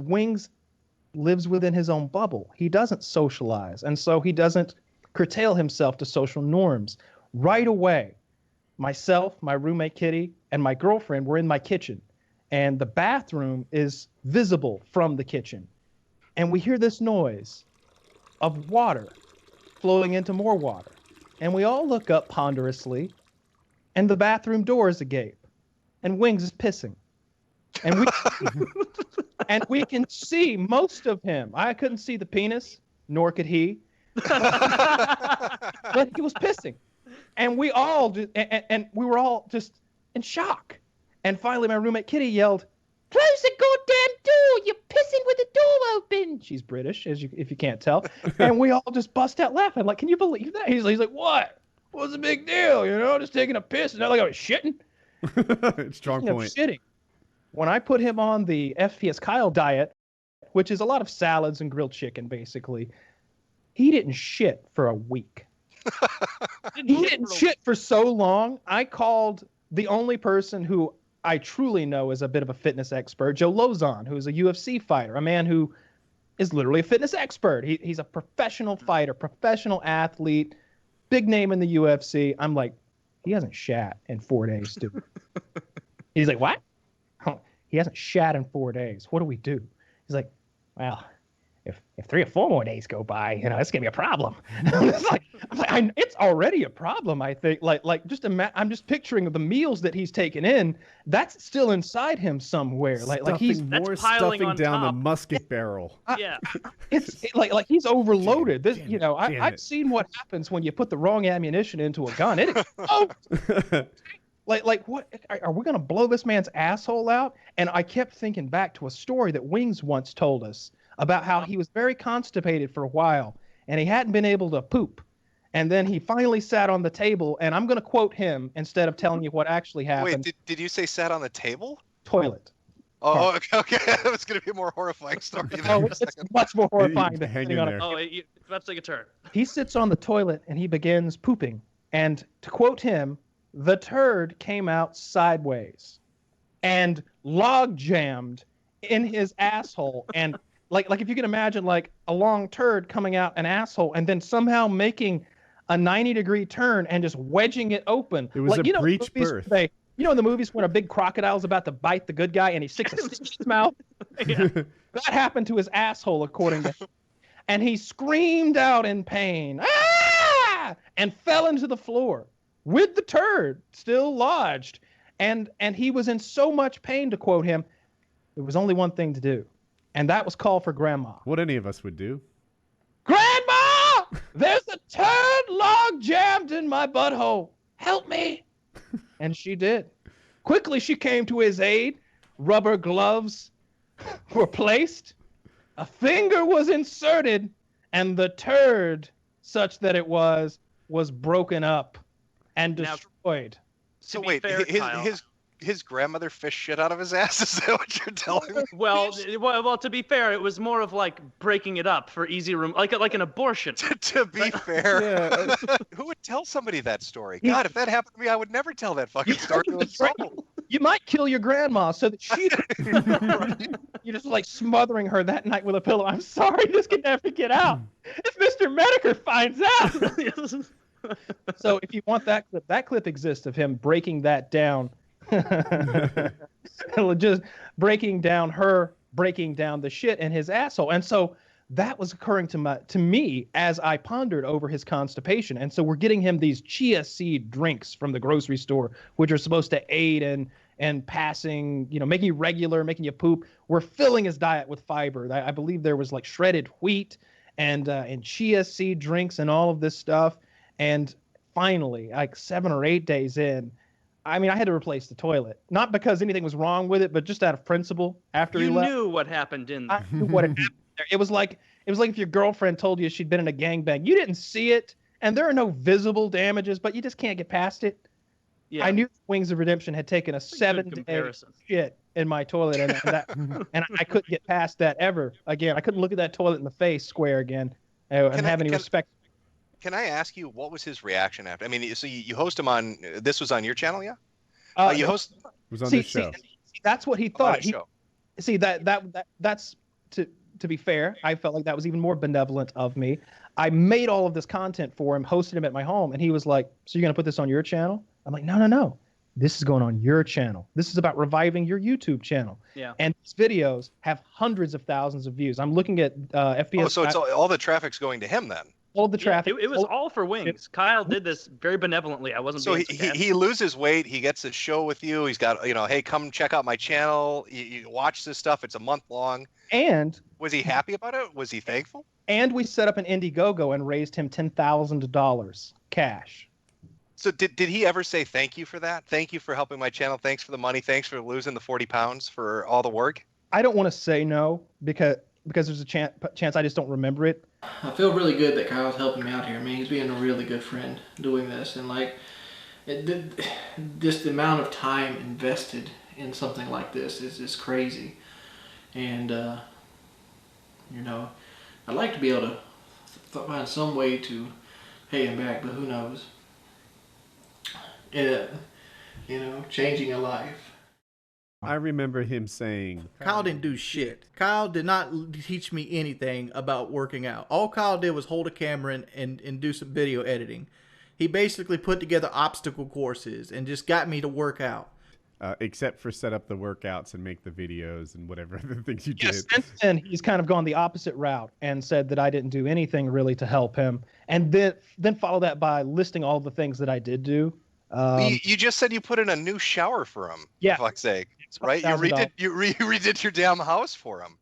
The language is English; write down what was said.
Wings lives within his own bubble. He doesn't socialize, and so he doesn't curtail himself to social norms. Right away, myself, my roommate Kitty, and my girlfriend were in my kitchen, and the bathroom is visible from the kitchen. And we hear this noise of water flowing into more water. And we all look up ponderously, and the bathroom door is agape, and Wings is pissing. And we and we can see most of him. I couldn't see the penis, nor could he. But he was pissing. And we all and we were all just in shock. And finally my roommate Kitty yelled, "Close the goddamn door! You're pissing with the door open!" She's British, if you can't tell. And we all just bust out laughing. Like, can you believe that? He's like, "What? What's the big deal? You know, just taking a piss." And not like I was shitting. Strong point. Shitting. When I put him on the FPS Kyle diet, which is a lot of salads and grilled chicken, basically, he didn't shit for a week. He didn't shit for so long. I called the only person who I truly know is a bit of a fitness expert, Joe Lozon, who's a UFC fighter, a man who is literally a fitness expert. He's a professional fighter, professional athlete, big name in the UFC. I'm like, he hasn't shat in 4 days, dude. He's like, what? He hasn't shat in 4 days. What do we do? He's like, well, if 3 or 4 more days go by, you know, it's gonna be a problem. It's already a problem. I think, I'm just picturing the meals that he's taken in. That's still inside him somewhere. He's stuffing down the musket barrel. It's like he's overloaded. I've seen what happens when you put the wrong ammunition into a gun. It explodes. What are we gonna blow this man's asshole out? And I kept thinking back to a story that Wings once told us about how he was very constipated for a while and he hadn't been able to poop. And then he finally sat on the table, and I'm gonna quote him instead of telling you what actually happened. Wait, did you say sat on the table? Toilet. Oh, okay. It was gonna be a more horrifying story. It's much more horrifying than hang sitting in on there. Oh, it's about to take a turn. He sits on the toilet and he begins pooping. And to quote him, the turd came out sideways and log jammed in his asshole. And like if you can imagine like a long turd coming out an asshole and then somehow making a 90-degree turn and just wedging it open. It was a breech birth. You know in the movies when a big crocodile's about to bite the good guy and he sticks a stick in his mouth? That happened to his asshole, according to him. And he screamed out in pain, "Ah!" and fell into the floor with the turd still lodged. And he was in so much pain, to quote him, there was only one thing to do. And that was call for Grandma. What any of us would do. Grandma! There's a turd log jammed in my butthole. Help me. And she did. Quickly, she came to his aid. Rubber gloves were placed. A finger was inserted. And the turd, such that it was broken up and destroyed. So wait, his grandmother fished shit out of his ass? Is that what you're telling me? Well, to be fair, it was more of like breaking it up for easy room, like an abortion. To be fair, who would tell somebody that story? God, if that happened to me, I would never tell that fucking story to a soul. You might kill your grandma so that she. You're just like smothering her that night with a pillow. I'm sorry, this can never get out. If Mister Metokur finds out. So if you want that clip exists of him breaking that down. Just breaking down the shit in his asshole. And so that was occurring to me as I pondered over his constipation. And so we're getting him these chia seed drinks from the grocery store, which are supposed to aid in passing, making you regular, making you poop. We're filling his diet with fiber. I believe there was like shredded wheat and chia seed drinks and all of this stuff. And finally, like 7 or 8 days in, I had to replace the toilet, not because anything was wrong with it, but just out of principle. After he left, you knew what happened in there. I knew what had happened there. It was like if your girlfriend told you she'd been in a gangbang. You didn't see it, and there are no visible damages, but you just can't get past it. Yeah. I knew Wings of Redemption had taken a 7-day shit in my toilet, and I couldn't get past that ever again. I couldn't look at that toilet in the face square again and have any respect. Can I ask you, what was his reaction after? So you host him on, this was on your channel, yeah? You host. It was on this show. See, that's what he thought. That's to be fair, I felt like that was even more benevolent of me. I made all of this content for him, hosted him at my home, and he was like, "So you're gonna put this on your channel?" I'm like, "No. This is going on your channel. This is about reviving your YouTube channel." Yeah. And these videos have hundreds of thousands of views. I'm looking at FPS. Oh, so it's all the traffic's going to him then. All the traffic. It was all for Wings. Kyle did this very benevolently. I wasn't. So being he loses weight. He gets a show with you. He's got, hey, come check out my channel. You watch this stuff. It's a month long. And was he happy about it? Was he thankful? And we set up an Indiegogo and raised him $10,000 cash. So did he ever say thank you for that? Thank you for helping my channel. Thanks for the money. Thanks for losing the 40 pounds for all the work. I don't want to say no because there's a chance I just don't remember it. I feel really good that Kyle's helping me out here. I mean, he's being a really good friend doing this, and like, just the amount of time invested in something like this is crazy. And I'd like to be able to find some way to pay him back, but who knows? Changing a life. I remember him saying, Kyle didn't do shit. Kyle did not teach me anything about working out. All Kyle did was hold a camera and do some video editing. He basically put together obstacle courses and just got me to work out. Except for set up the workouts and make the videos and whatever other things you did. Since then, he's kind of gone the opposite route and said that I didn't do anything really to help him. And then follow that by listing all the things that I did do. You just said you put in a new shower for him. Yeah. For fuck's sake. Right? You redid your damn house for him.